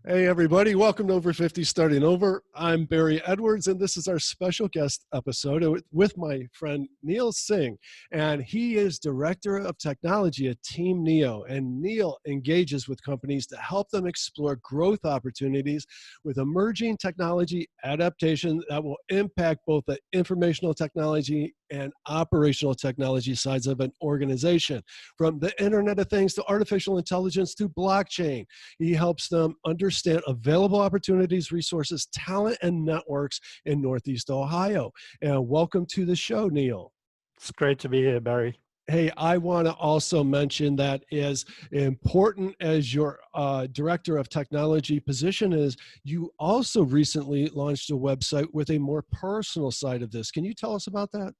Hey, everybody. Welcome to Over 50 Starting Over. I'm Barry Edwards, and this is our special guest episode with my friend Neil Signh. And he is Director of Technology at TeamNEO. And Neil engages with companies to help them explore growth opportunities with emerging technology adaptation that will impact both the informational technology and operational technology sides of an organization. From the Internet of Things to artificial intelligence to blockchain. He helps them understand available opportunities, resources, talent, and networks in Northeast Ohio. And welcome to the show, Neil. It's great to be here, Barry. Hey, I want to also mention that as important as your Director of Technology position is, you also recently launched a website with a more personal side of this. Can you tell us about that?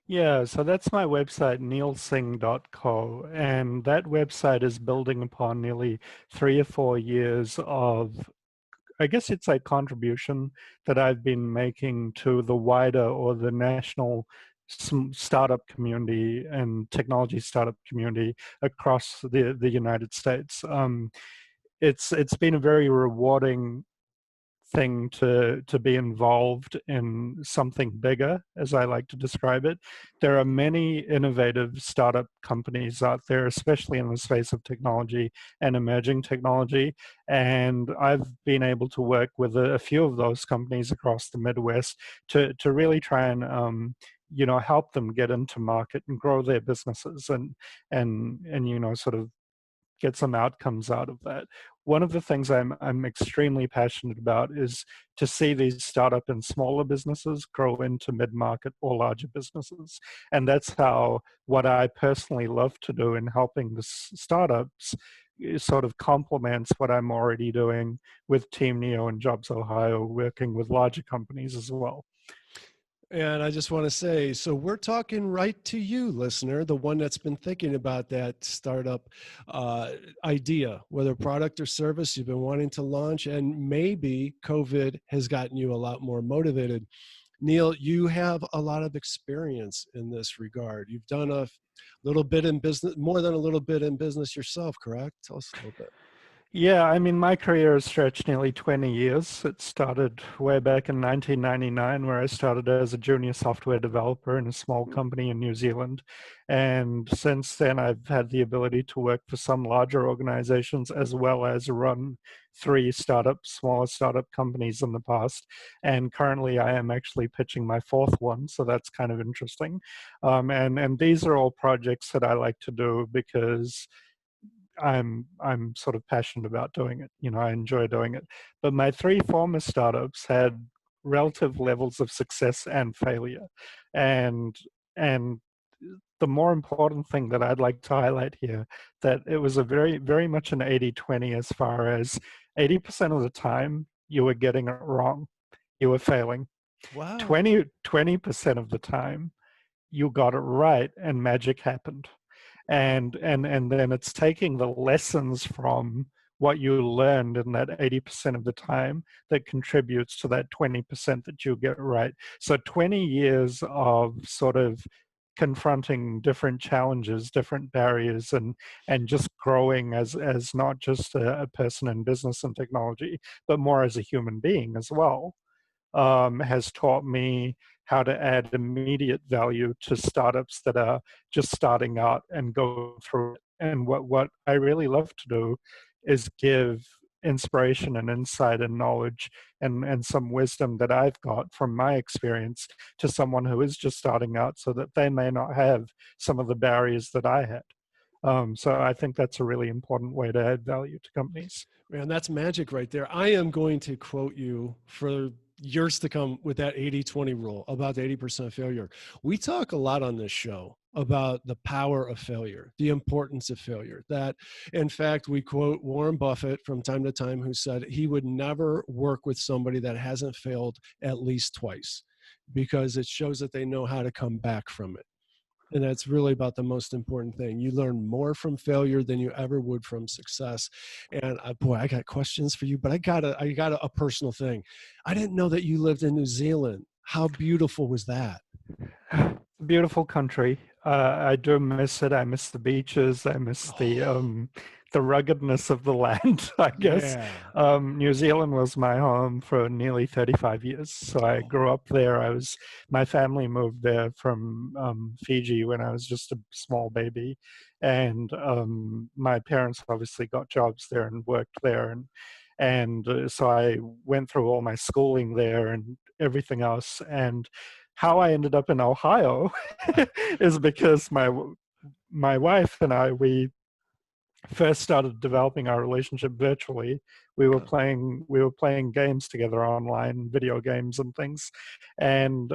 Yeah, so that's my website, neilsignh.co, and that website is building upon nearly 3 or 4 years of, I guess it's a contribution that I've been making to the wider or the national startup community and technology startup community across the United States. It's been a very rewarding thing to be involved in something bigger, as I like to describe it. There are many innovative startup companies out there, especially in the space of technology and emerging technology. And I've been able to work with a few of those companies across the Midwest to really try and help them get into market and grow their businesses and sort of get some outcomes out of that. One of the things I'm extremely passionate about is to see these startup and smaller businesses grow into mid-market or larger businesses. And that's how what I personally love to do in helping the startups sort of complements what I'm already doing with TeamNEO and Jobs Ohio, working with larger companies as well. And I just want to say, so we're talking right to you, listener, the one that's been thinking about that startup idea, whether product or service you've been wanting to launch, and maybe COVID has gotten you a lot more motivated. Neil, you have a lot of experience in this regard. You've done a little bit in business, more than a little bit in business yourself, correct? Tell us a little bit. Yeah, I mean, my career has stretched nearly 20 years. It started way back in 1999, where I started as a junior software developer in a small company in New Zealand. And since then, I've had the ability to work for some larger organizations as well as run 3 smaller startup companies in the past. And currently, I am actually pitching my 4th one, so that's kind of interesting. And these are all projects that I like to do because I'm sort of passionate about doing it. I enjoy doing it. But my 3 former startups had relative levels of success and failure. And and the more important thing that I'd like to highlight here, that it was a very, very much an 80-20, as far as 80% of the time you were getting it wrong. You were failing. Wow. 20% of the time you got it right and magic happened. And then it's taking the lessons from what you learned in that 80% of the time that contributes to that 20% that you get right. So 20 years of sort of confronting different challenges, different barriers, and just growing as not just a person in business and technology, but more as a human being as well, has taught me how to add immediate value to startups that are just starting out and go through it. And what I really love to do is give inspiration and insight and knowledge and some wisdom that I've got from my experience to someone who is just starting out, so that they may not have some of the barriers that I had. So I think that's a really important way to add value to companies. Man, that's magic right there. I am going to quote you for years to come with that 80-20 rule about the 80% failure. We talk a lot on this show about the power of failure, the importance of failure. That, in fact, we quote Warren Buffett from time to time, who said he would never work with somebody that hasn't failed at least twice, because it shows that they know how to come back from it. And that's really about the most important thing. You learn more from failure than you ever would from success. And boy, I got questions for you, but I got a personal thing. I didn't know that you lived in New Zealand. How beautiful was that? Beautiful country. I do miss it. I miss the beaches. I miss the ruggedness of the land, I guess. Yeah. New Zealand was my home for nearly 35 years. So I grew up there. My family moved there from Fiji when I was just a small baby. And my parents obviously got jobs there and worked there. And so I went through all my schooling there and everything else. And how I ended up in Ohio is because my wife and I, we first started developing our relationship virtually. We were playing games together online, video games and things. And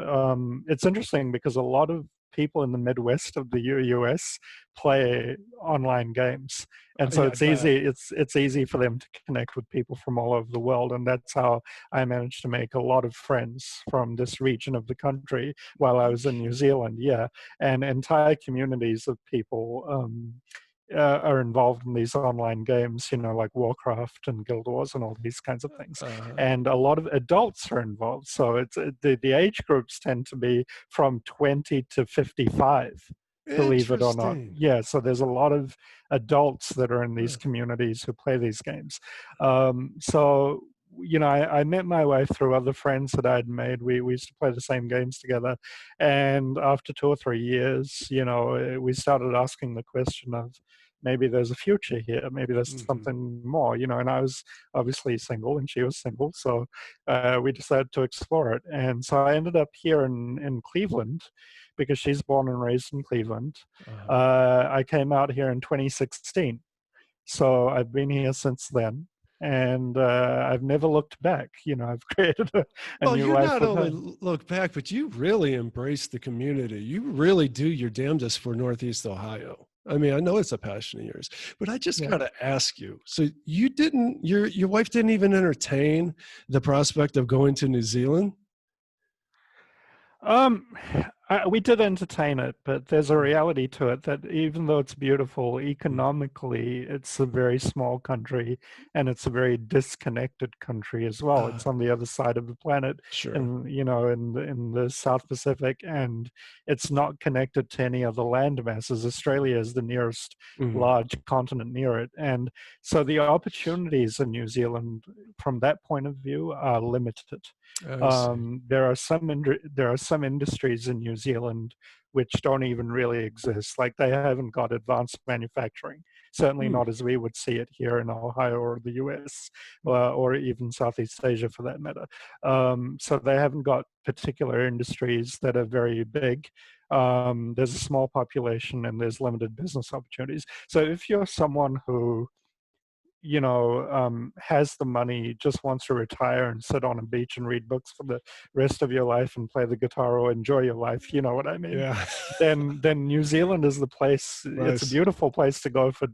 it's interesting because a lot of people in the Midwest of the US play online games, and so Yeah, I it's bet. easy. It's easy for them to connect with people from all over the world, and that's how I managed to make a lot of friends from this region of the country while I was in New Zealand. Yeah, and entire communities of people. Are involved in these online games, like Warcraft and Guild Wars and all these kinds of things. Uh, And a lot of adults are involved. So it's the age groups tend to be from 20 to 55, believe it or not. Interesting. Yeah, so there's a lot of adults that are in these communities who play these games. So I met my wife through other friends that I'd made. We used to play the same games together. And after 2 or 3 years, we started asking the question of, maybe there's a future here. Maybe there's Mhm. something more, and I was obviously single and she was single. So we decided to explore it. And so I ended up here in Cleveland because she's born and raised in Cleveland. Uh, I came out here in 2016. So I've been here since then. And I've never looked back. I've created a well, new you life not with only her. look back, but you really embrace the community. You really do your damnedest for Northeast Ohio. I mean, I know it's a passion of yours, but I just Yeah. got to ask you. So you didn't, your wife didn't even entertain the prospect of going to New Zealand? Um, we did entertain it, but there's a reality to it that even though it's beautiful, Mhm. economically, it's a very small country and it's a very disconnected country as well. Uh, It's on the other side of the planet, sure. and in the South Pacific, and it's not connected to any other land masses. Australia is the nearest Mhm. large continent near it, and so the opportunities in New Zealand, from that point of view, are limited. I see. There are some industries in New Zealand which don't even really exist. Like, they haven't got advanced manufacturing, certainly Hmm. not as we would see it here in Ohio or the US, Hmm. or even Southeast Asia for that matter. So they haven't got particular industries that are very big. There's a small population and there's limited business opportunities. So if you're someone who has the money, just wants to retire and sit on a beach and read books for the rest of your life and play the guitar or enjoy your life, you know what I mean? Yeah. Then New Zealand is the place. It's a Nice. beautiful place to go for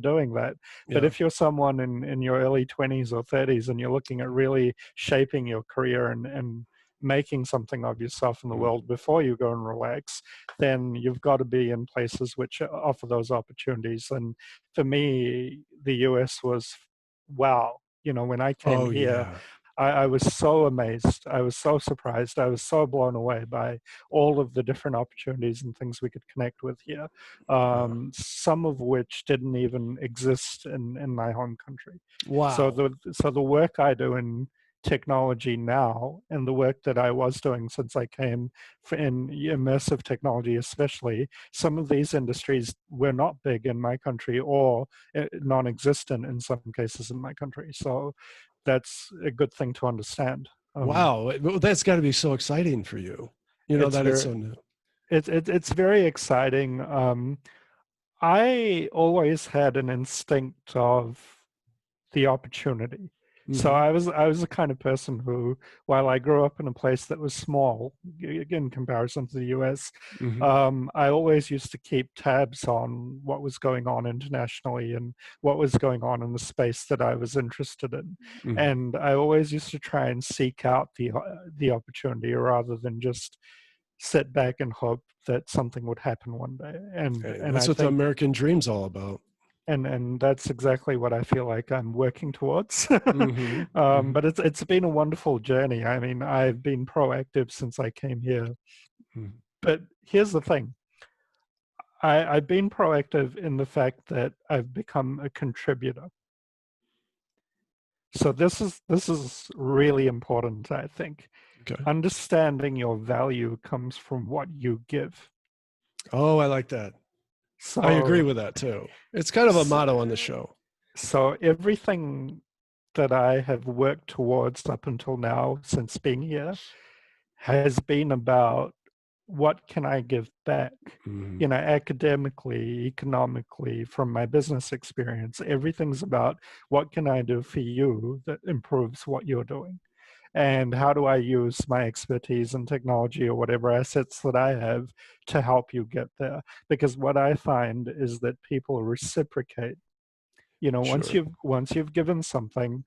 doing that. But Yeah. if you're someone in your early 20s or 30s and you're looking at really shaping your career and making something of yourself in the Mm. world before you go and relax, then you've got to be in places which offer those opportunities. And for me, the US was wow. When I came Oh, here, yeah. I was so amazed. I was so surprised. I was so blown away by all of the different opportunities and things we could connect with here, Yeah. some of which didn't even exist in my home country. So Wow. the work I do in technology now and the work that I was doing since I came in immersive technology, especially, some of these industries were not big in my country or non-existent in some cases in my country. So that's a good thing to understand. Wow. Well, that's got to be so exciting for you, It's that it's very so new. it's very exciting. I always had an instinct of the opportunity. So Hmm. I was the kind of person who, while I grew up in a place that was small in comparison to the US, Hmm. I always used to keep tabs on what was going on internationally and what was going on in the space that I was interested in, Hmm. and I always used to try and seek out the opportunity rather than just sit back and hope that something would happen one day. And Hey, and that's I what the think American dream's all about. and that's exactly what I feel like I'm working towards. Hmm. Hmm. But it's been a wonderful journey. I mean, I've been proactive since I came here. Hmm. But here's the thing. I've been proactive in the fact that I've become a contributor. So this is really important, I think. Okay. Understanding your value comes from what you give. Oh, I like that. I agree So, with that too. It's kind of a motto on the show. so everything that I have worked towards up until now, since being here, has been about what can I give back? Mhm. You know, academically, economically, from my business experience, everything's about what can I do for you that improves what you're doing? And how do I use my expertise in technology or whatever assets that I have to help you get there? Because what I find is that people reciprocate. You know, Sure. once you've given something,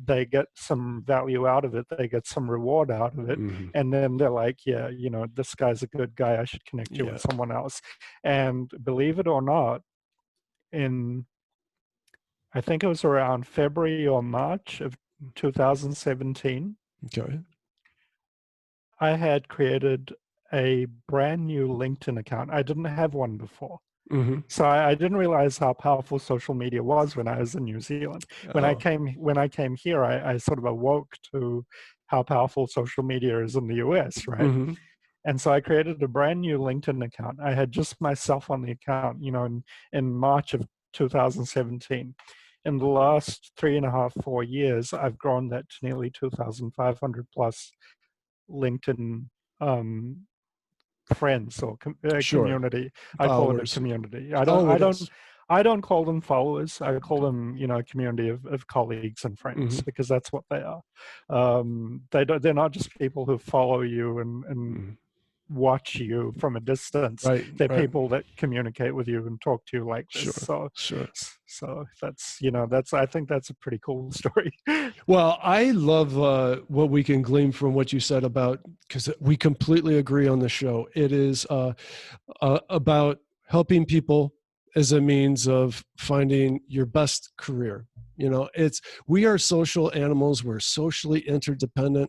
they get some value out of it, they get some reward out of it, Hmm. and then they're like, yeah, you know, this guy's a good guy, I should connect you with Yeah. someone else. And believe it or not, in I think it was around February or March of 2017, Okay. I had created a brand new LinkedIn account. I didn't have one before. Hmm. So I didn't realize how powerful social media was when I was in New Zealand. Oh. When I came here, I sort of awoke to how powerful social media is in the US, right? Hmm. And so I created a brand new LinkedIn account. I had just myself on the account, you know, in March of 2017. In the last 3.5, 4 years, I've grown that to nearly 2,500 plus LinkedIn um, friends or Sure. community. I call it a Followers. community. Oh, it is. I don't call them followers. I call Okay. them, you know, a community of colleagues and friends, Hmm. because that's what they are. They're not just people who follow you and Hmm. watch you from a distance. Right. They're Right. people that communicate with you and talk to you like this. Sure. Sure. So that's, you know, that's, I think that's a pretty cool story. Well, I love what we can glean from what you said about, because we completely agree on the show. It is about helping people as a means of finding your best career. You know, it's we are social animals. We're socially interdependent,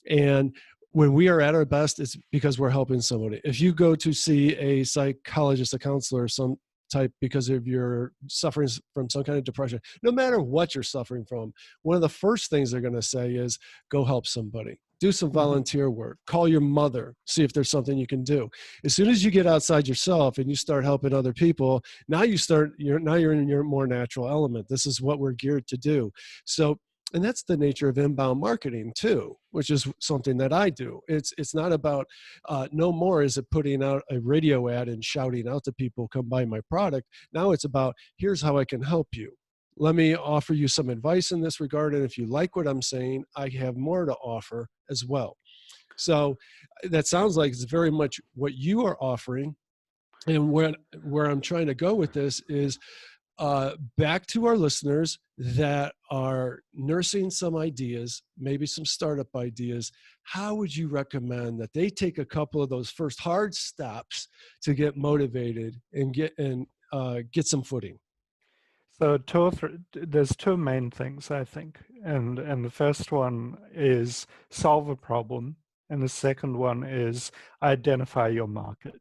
and when we are at our best, it's because we're helping somebody. If you go to see a psychologist, a counselor, some type because of your suffering from some kind of depression, no matter what you're suffering from, one of the first things they're going to say is go help somebody, do some Mhm. volunteer work, call your mother, see if there's something you can do. As soon as you get outside yourself and you start helping other people, now you're in your more natural element. This is what we're geared to do. So, and that's the nature of inbound marketing too, which is something that I do. It's not about no more is it putting out a radio ad and shouting out to people, come buy my product. Now it's about, here's how I can help you. Let me offer you some advice in this regard. And if you like what I'm saying, I have more to offer as well. So that sounds like it's very much what you are offering. And where I'm trying to go with this is back to our listeners that are nursing some ideas, maybe some startup ideas. How would you recommend that they take a couple of those first hard steps to get motivated and get some footing? So there's two main things I think, and the first one is solve a problem, and the second one is identify your market.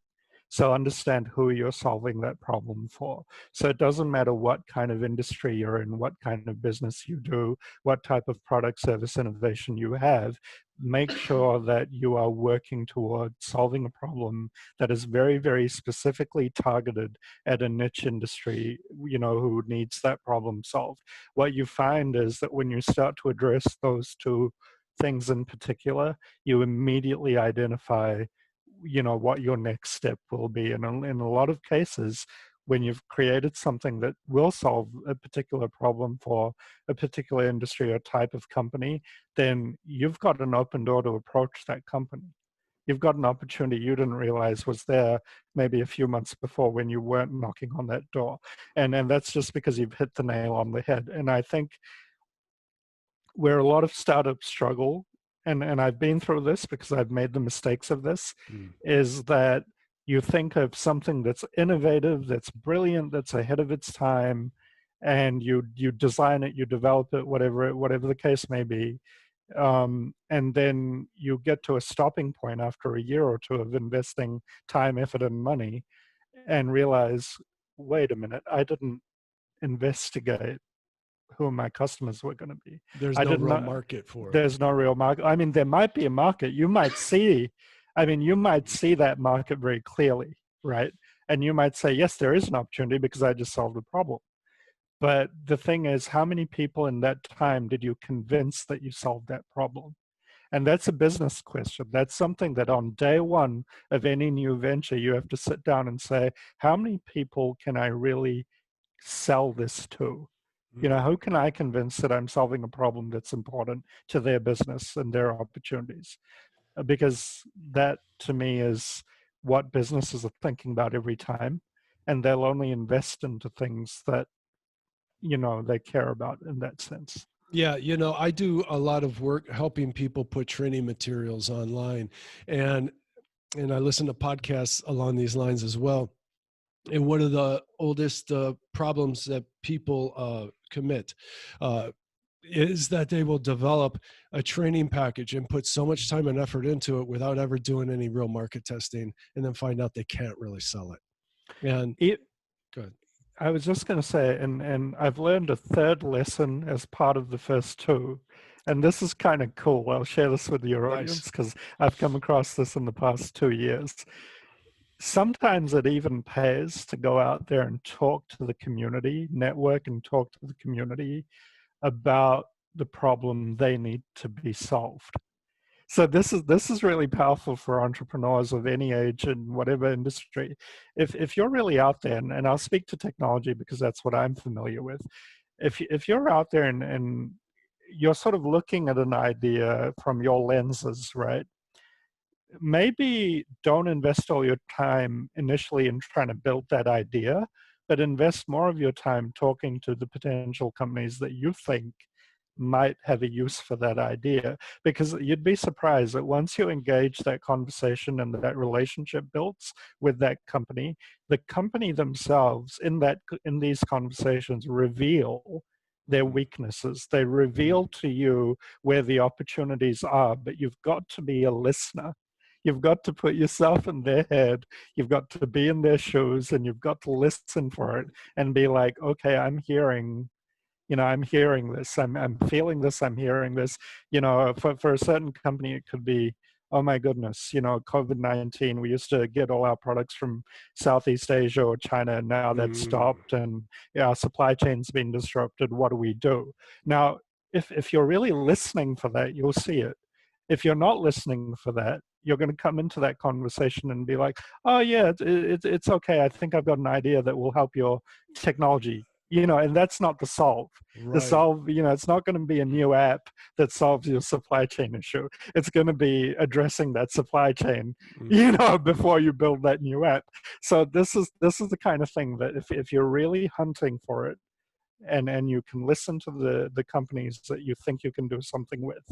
So understand who you're solving that problem for. So it doesn't matter what kind of industry you're in, what kind of business you do, what type of product, service, innovation you have. Make sure that you are working toward solving a problem that is very, very specifically targeted at a niche industry, you know, who needs that problem solved. What you find is that when you start to address those two things in particular, you immediately identify, you know, what your next step will be. And in a lot of cases, when you've created something that will solve a particular problem for a particular industry or type of company, then you've got an open door to approach that company. You've got an opportunity you didn't realize was there maybe a few months before when you weren't knocking on that door. And that's just because you've hit the nail on the head. And I think where a lot of startups struggle, and I've been through this because I've made the mistakes of this, Mm. is that you think of something that's innovative, that's brilliant, that's ahead of its time, and you design it, you develop it, whatever the case may be, and then you get to a stopping point after a year or two of investing time, effort, and money, and realize, wait a minute, I didn't investigate who my customers were going to be. There's I no didn't real know market for it. there's no real market. I mean, there might be a market. You might see, you might see that market very clearly, right? And you might say, yes, there is an opportunity because I just solved a problem. But the thing is, how many people in that time did you convince that you solved that problem? And that's a business question. That's something that on day one of any new venture, you have to sit down and say, how many people can I really sell this to? You know, who can I convince that I'm solving a problem that's important to their business and their opportunities? Because that to me is what businesses are thinking about every time. And they'll only invest into things that, they care about in that sense. Yeah, I do a lot of work helping people put training materials online, and I listen to podcasts along these lines as well. And one of the oldest problems that people commit is that they will develop a training package and put so much time and effort into it without ever doing any real market testing, and then find out they can't really sell it. And good. I was just going to say, and I've learned a third lesson as part of the first two. And this is kind of cool. I'll share this with your audience Nice. because I've come across this in the past 2 years. Sometimes it even pays to go out there and talk to the community, network and talk to the community about the problem they need to be solved. So this is really powerful for entrepreneurs of any age and whatever industry. If you're really out there, and I'll speak to technology because that's what I'm familiar with. If you're out there and you're sort of looking at an idea from your lenses, right? Maybe don't invest all your time initially in trying to build that idea, but invest more of your time talking to the potential companies that you think might have a use for that idea. Because you'd be surprised that once you engage that conversation and that relationship builds with that company, the company themselves in these conversations reveal their weaknesses. They reveal to you where the opportunities are, but you've got to be a listener. You've got to put yourself in their head. You've got to be in their shoes, and you've got to listen for it and be like, okay, I'm hearing this, I'm feeling this, I'm hearing this. For a certain company, it could be, oh my goodness, COVID-19, we used to get all our products from Southeast Asia or China, and now that's stopped, and our supply chain's been disrupted. What do we do? Now, if you're really listening for that, you'll see it. If you're not listening for that, you're going to come into that conversation and be like, oh yeah, it's okay. I think I've got an idea that will help your technology. And that's not the solve. Right. The solve, it's not going to be a new app that solves your supply chain issue. It's going to be addressing that supply chain, before you build that new app. So this is the kind of thing that if you're really hunting for it, and you can listen to the companies that you think you can do something with,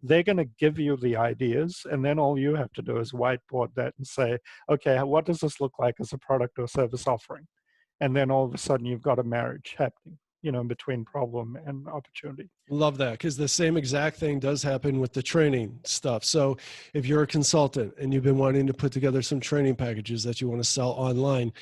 they're going to give you the ideas, and then all you have to do is whiteboard that and say, okay, what does this look like as a product or service offering? And then all of a sudden you've got a marriage happening, between problem and opportunity. Love that, because the same exact thing does happen with the training stuff. So if you're a consultant and you've been wanting to put together some training packages that you want to sell online,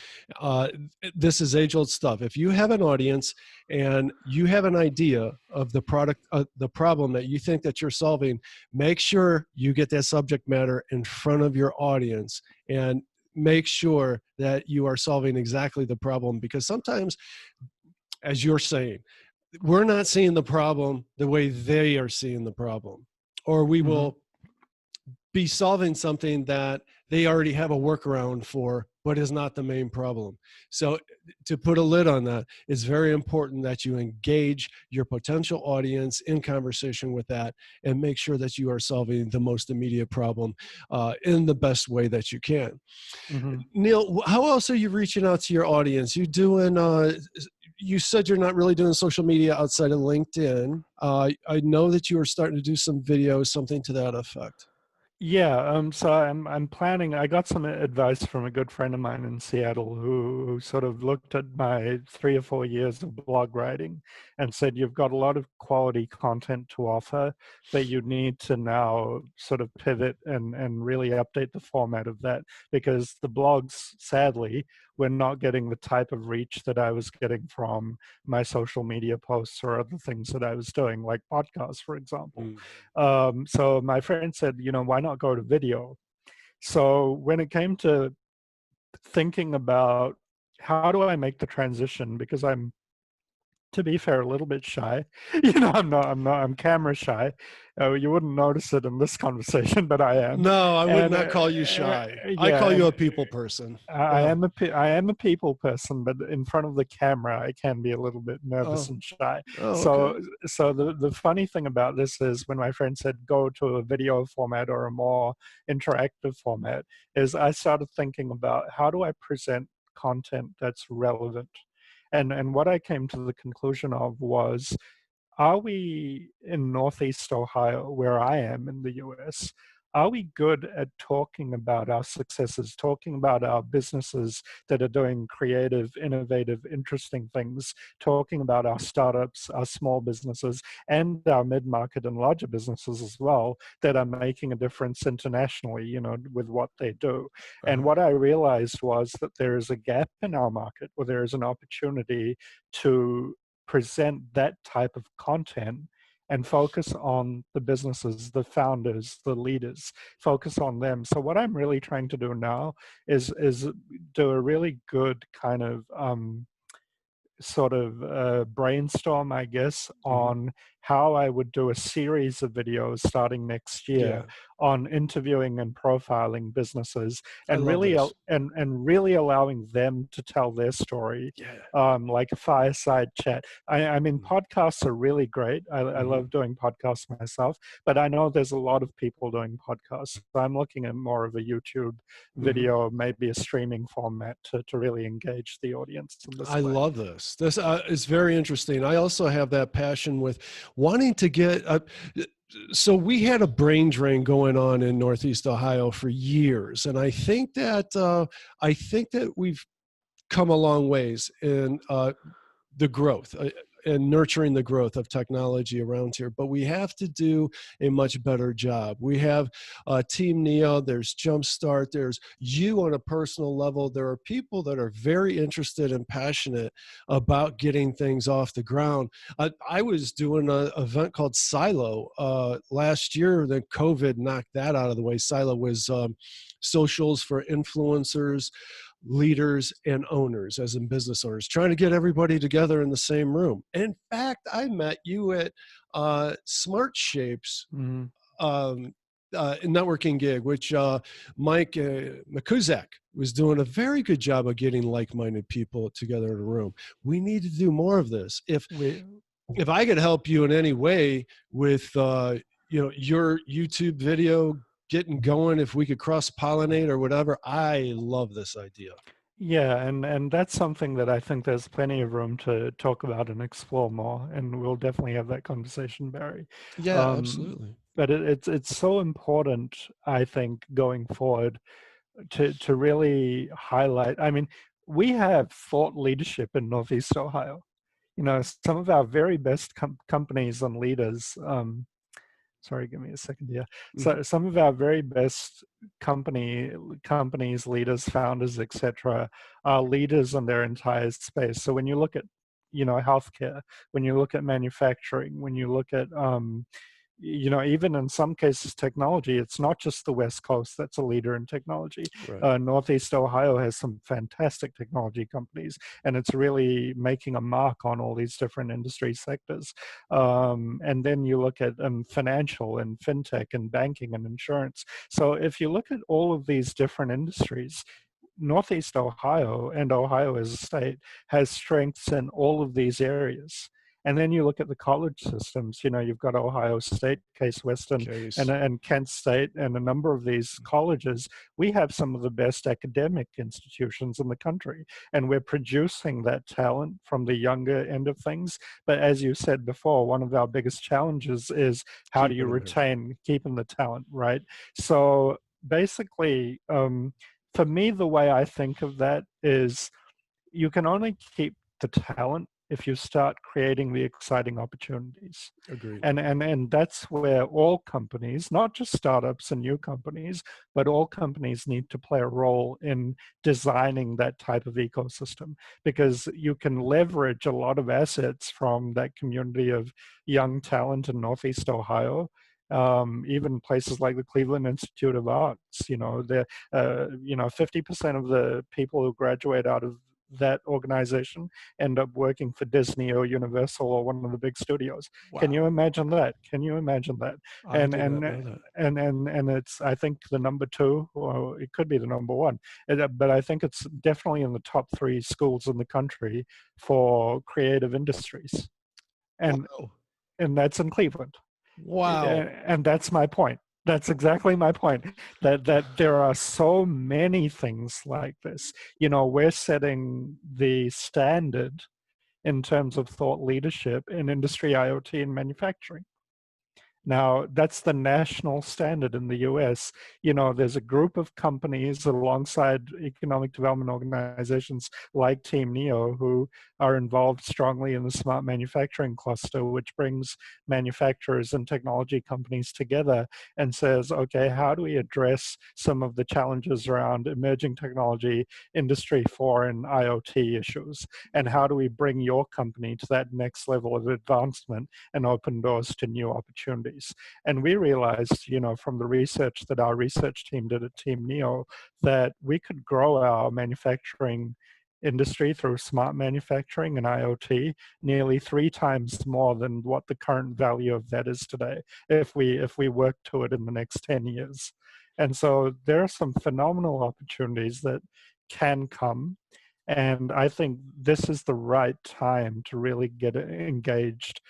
this is age-old stuff. If you have an audience and you have an idea of the product, the problem that you think that you're solving, make sure you get that subject matter in front of your audience and make sure that you are solving exactly the problem. Because sometimes, as you're saying, we're not seeing the problem the way they are seeing the problem, or we will be solving something that they already have a workaround for, but is not the main problem. So to put a lid on that, it's very important that you engage your potential audience in conversation with that and make sure that you are solving the most immediate problem in the best way that you can. Neil, how else are you reaching out to your audience? You doing you said you're not really doing social media outside of LinkedIn. I know that you are starting to do some videos, something to that effect. Yeah, so I'm planning. I got some advice from a good friend of mine in Seattle who sort of looked at my 3 or 4 years of blog writing and said, you've got a lot of quality content to offer, but you need to now sort of pivot and really update the format of that, because the blogs, sadly, were not getting the type of reach that I was getting from my social media posts or other things that I was doing, like podcasts, for example. Mm. So my friend said, why not go to video? So when it came to thinking about how do I make the transition, because I'm, to be fair, a little bit shy. I'm camera shy. You wouldn't notice it in this conversation, but I am. No, I would And not call you shy. I yeah, call you and a people person. I Yeah. am I am a people person, but in front of the camera, I can be a little bit nervous Oh, and shy. oh, okay. So the funny thing about this is when my friend said go to a video format or a more interactive format, is I started thinking about how do I present content that's relevant, and what I came to the conclusion of was, are we in Northeast Ohio, where I am in the US, are we good at talking about our successes, talking about our businesses that are doing creative, innovative, interesting things, talking about our startups, our small businesses, and our mid-market and larger businesses as well that are making a difference internationally, with what they do? And Uh-huh. what I realized was that there is a gap in our market, or there is an opportunity to present that type of content and focus on the businesses, the founders, the leaders, focus on them. So what I'm really trying to do now is do a really good kind of sort of brainstorm, I guess, Mhm. on how I would do a series of videos starting next year Yeah, on interviewing and profiling businesses, I and love really this. and really allowing them to tell their story, Yeah. like a fireside chat. I mean, podcasts are really great. I Mm-hmm. love doing podcasts myself, but I know there's a lot of people doing podcasts. So I'm looking at more of a YouTube Mm-hmm. video, maybe a streaming format to really engage the audience in this I way. love this. This is very interesting. I also have that passion with wanting to get. So we had a brain drain going on in Northeast Ohio for years, and I think that we've come a long ways in the growth and nurturing the growth of technology around here. But we have to do a much better job. We have TeamNEO, there's Jumpstart, there's you on a personal level. There are people that are very interested and passionate about getting things off the ground. I was doing an event called Silo last year, then COVID knocked that out of the way. Silo was socials for influencers, leaders, and owners, as in business owners, trying to get everybody together in the same room. In fact, I met you at Smart Shapes Mm. um, networking gig, which Mike Makuzak was doing a very good job of getting like-minded people together in a room. We need to do more of this. We If I could help you in any way with your YouTube video getting going, if we could cross pollinate or whatever, I love this idea. Yeah, and that's something that I think there's plenty of room to talk about and explore more, and we'll definitely have that conversation, Barry. Yeah, absolutely. But it's so important, I think, going forward to really highlight. I mean, we have thought leadership in Northeast Ohio. Some of our very best companies and leaders. Sorry, give me a second here. Hmm. So some of our very best companies, leaders, founders, etc., are leaders in their entire space. So when you look at, healthcare, when you look at manufacturing, when you look at even in some cases technology, it's not just the West Coast that's a leader in technology. Right. Northeast Ohio has some fantastic technology companies, and it's really making a mark on all these different industry sectors. And then you look at financial and fintech and banking and insurance. So if you look at all of these different industries, Northeast Ohio and Ohio as a state has strengths in all of these areas. And then you look at the college systems, you've got Ohio State, Case Western, Case. and Kent State, and a number of these colleges. We have some of the best academic institutions in the country, and we're producing that talent from the younger end of things. But as you said before, one of our biggest challenges is how do you Keeping them here. retain, keeping the talent, right? So basically, for me, the way I think of that is you can only keep the talent if you start creating the exciting opportunities. Agreed. And that's where all companies, not just startups and new companies, but all companies need to play a role in designing that type of ecosystem, because you can leverage a lot of assets from that community of young talent in Northeast Ohio. Even places like the Cleveland Institute of Arts, 50% of the people who graduate out of that organization end up working for Disney or Universal or one of the big studios. Can Wow. you imagine that? Can you imagine that? I And did not and know that. and it's, I think, the number two, or it could be the number one, but I think it's definitely in the top three schools in the country for creative industries, and Wow. and that's in Cleveland. Wow. And that's my point. That's exactly my point. That there are so many things like this. We're setting the standard in terms of thought leadership in industry, IoT, and manufacturing. Now, that's the national standard in the US. There's a group of companies alongside economic development organizations like TeamNEO who are involved strongly in the smart manufacturing cluster, which brings manufacturers and technology companies together and says, okay, how do we address some of the challenges around emerging technology, Industry 4, and IoT issues? And how do we bring your company to that next level of advancement and open doors to new opportunities? And we realized, from the research that our research team did at TeamNEO, that we could grow our manufacturing industry through smart manufacturing and IoT nearly 3 times more than what the current value of that is today, if we work to it in the next 10 years. And so there are some phenomenal opportunities that can come. And I think this is the right time to really get engaged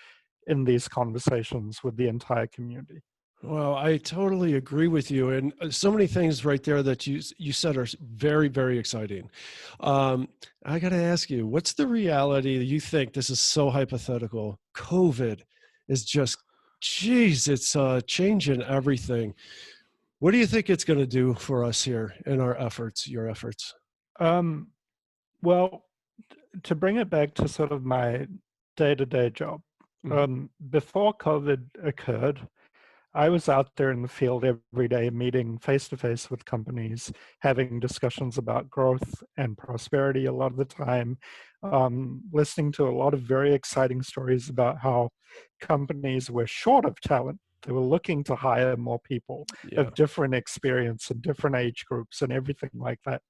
in these conversations with the entire community. Well, I totally agree with you, and so many things right there that you said are very, very exciting. Um, I got to ask you, what's the reality that you think? This is so hypothetical. COVID is just, geez, it's changing everything. What do you think it's going to do for us here in our efforts, your efforts? Um, well, to bring it back to sort of my day-to-day job, Hmm. before COVID occurred, I was out there in the field every day, meeting face to face with companies, having discussions about growth and prosperity a lot of the time, listening to a lot of very exciting stories about how companies were short of talent. They were looking to hire more people Yeah. of different experience and different age groups and everything like that.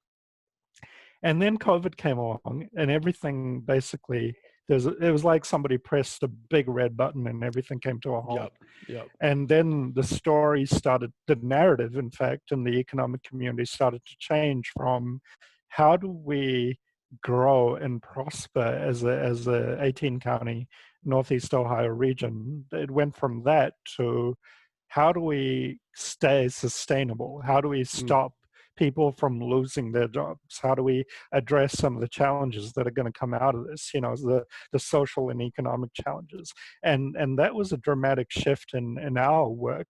And then COVID came along, and everything basically, it was like somebody pressed a big red button and everything came to a halt. Yep. Yep. And then the story started, the narrative, in fact, in the economic community started to change from how do we grow and prosper as a 18 county Northeast Ohio region. It went from that to how do we stay sustainable? How do we Mm. stop people from losing their jobs? How do we address some of the challenges that are going to come out of this? The social and economic challenges. And that was a dramatic shift in our work,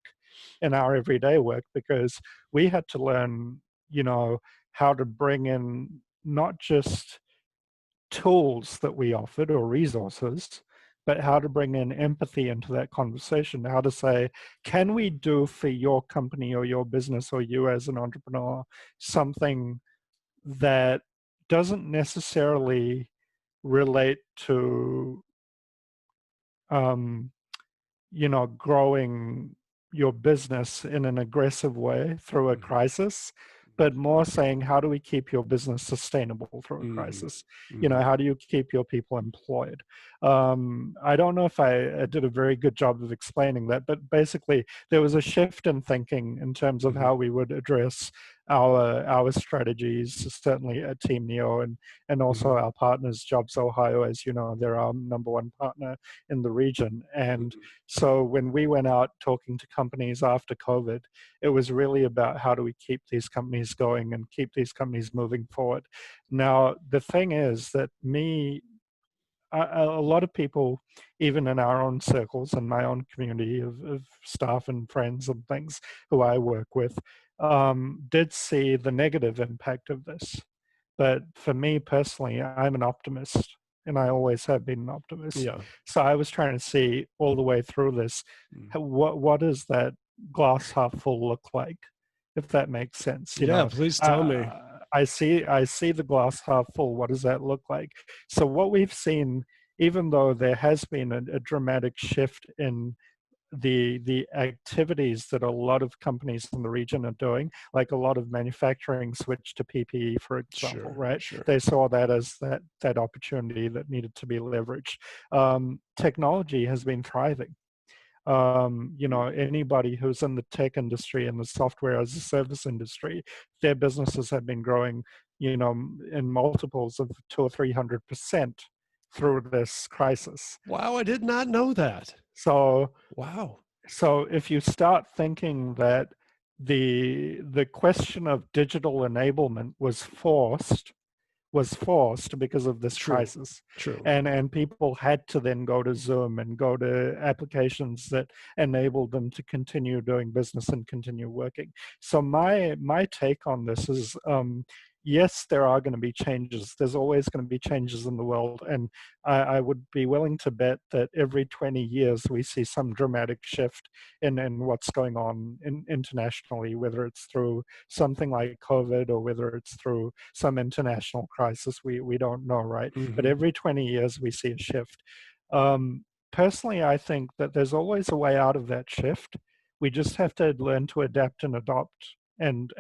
in our everyday work, because we had to learn, how to bring in not just tools that we offered or resources, but how to bring in empathy into that conversation, how to say, can we do for your company or your business or you as an entrepreneur something that doesn't necessarily relate to um, growing your business in an aggressive way through a Mhm. crisis, but more saying, how do we keep your business sustainable through a Mhm. crisis? Mhm. How do you keep your people employed? I don't know if I did a very good job of explaining that, but basically there was a shift in thinking in terms of Mhm. how we would address our strategies, certainly at TeamNEO, and also Mhm. our partners, Jobs Ohio, as you know, they're our number one partner in the region. And Mhm. so when we went out talking to companies after COVID, it was really about how do we keep these companies going and keep these companies moving forward. Now, the thing is that a lot of people, even in our own circles and my own community of staff and friends and things who I work with, did see the negative impact of this. But for me personally, I'm an optimist. and I always have been an optimist. Yeah. So I was trying to see all the way through this, what does that glass half full look like, if that makes sense. Yeah, please tell me. I see the glass half full. What does that look like? So what we've seen, even though there has been a dramatic shift in the activities that a lot of companies in the region are doing, like a lot of manufacturing switched to PPE, for example, Sure, right? sure. They saw that as that opportunity that needed to be leveraged. Technology has been thriving. Anybody who's in the tech industry and the software as a service industry, their businesses have been growing, in multiples of 200 or 300% through this crisis. Wow, I did not know that. So Wow. so if you start thinking that the question of digital enablement was forced because of this True. crisis. True. And people had to then go to Zoom and go to applications that enabled them to continue doing business and continue working. So my take on this is, yes, there are going to be changes. There's always going to be changes in the world. And I would be willing to bet that every 20 years we see some dramatic shift in what's going on internationally, whether it's through something like COVID or whether it's through some international crisis. We don't know, right? But every 20 years we see a shift. Personally, I think that there's always a way out of that shift. We just have to learn to adapt and adopt. And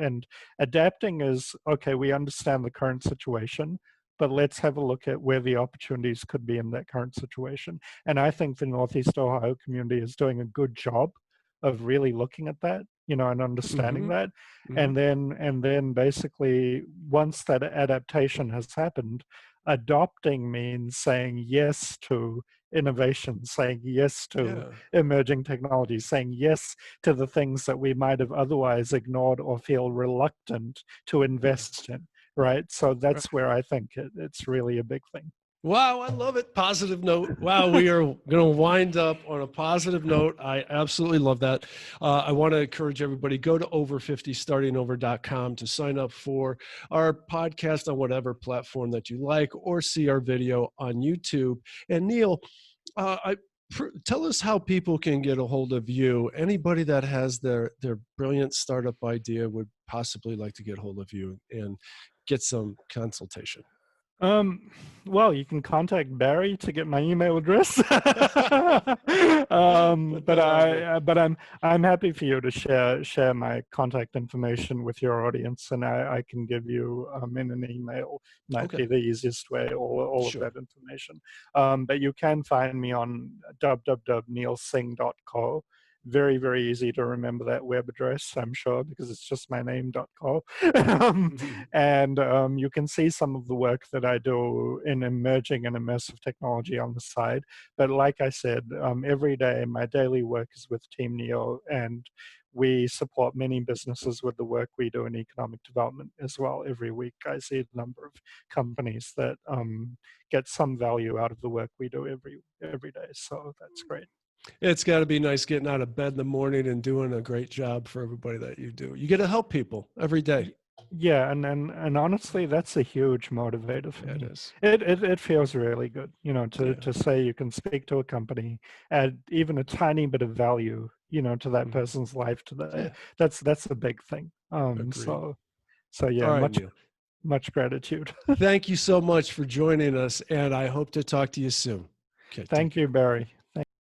adapting is, okay, we understand the current situation, but let's have a look at where the opportunities could be in that current situation. And I think the Northeast Ohio community is doing a good job of really looking at that, and understanding that. And then basically, once that adaptation has happened, adopting means saying yes to innovation, saying yes to emerging technologies, saying yes to the things that we might have otherwise ignored or feel reluctant to invest in, right? So that's where I think it's really a big thing. Wow, I love it. Positive note. Wow, we are going to wind up on a positive note. I absolutely love that. I want to encourage everybody, go to over50startingover.com to sign up for our podcast on whatever platform that you like, or see our video on YouTube. And Neil, tell us how people can get a hold of you. Anybody that has their brilliant startup idea would possibly like to get a hold of you and get some consultation. Well, you can contact Barry to get my email address. But I'm happy for you to share my contact information with your audience, and I can give you in an email. Might be the easiest way, all of that information. But you can find me on www.neilsingh.co. Very, very easy to remember that web address, I'm sure, because it's just my name.co. And you can see some of the work that I do in emerging and immersive technology on the side. But like I said, every day, my daily work is with TeamNEO, and we support many businesses with the work we do in economic development as well. Every week, I see a number of companies that get some value out of the work we do every day. So that's great. It's got to be nice getting out of bed in the morning and doing a great job for everybody that you do. You get to help people every day. Yeah, and honestly, that's a huge motivator for me. It is. It feels really good, to say you can speak to a company, add even a tiny bit of value, to that person's life today. That's a big thing. So yeah, all right, Neil. Much gratitude. Thank you so much for joining us, and I hope to talk to you soon. Okay, thank you, Barry.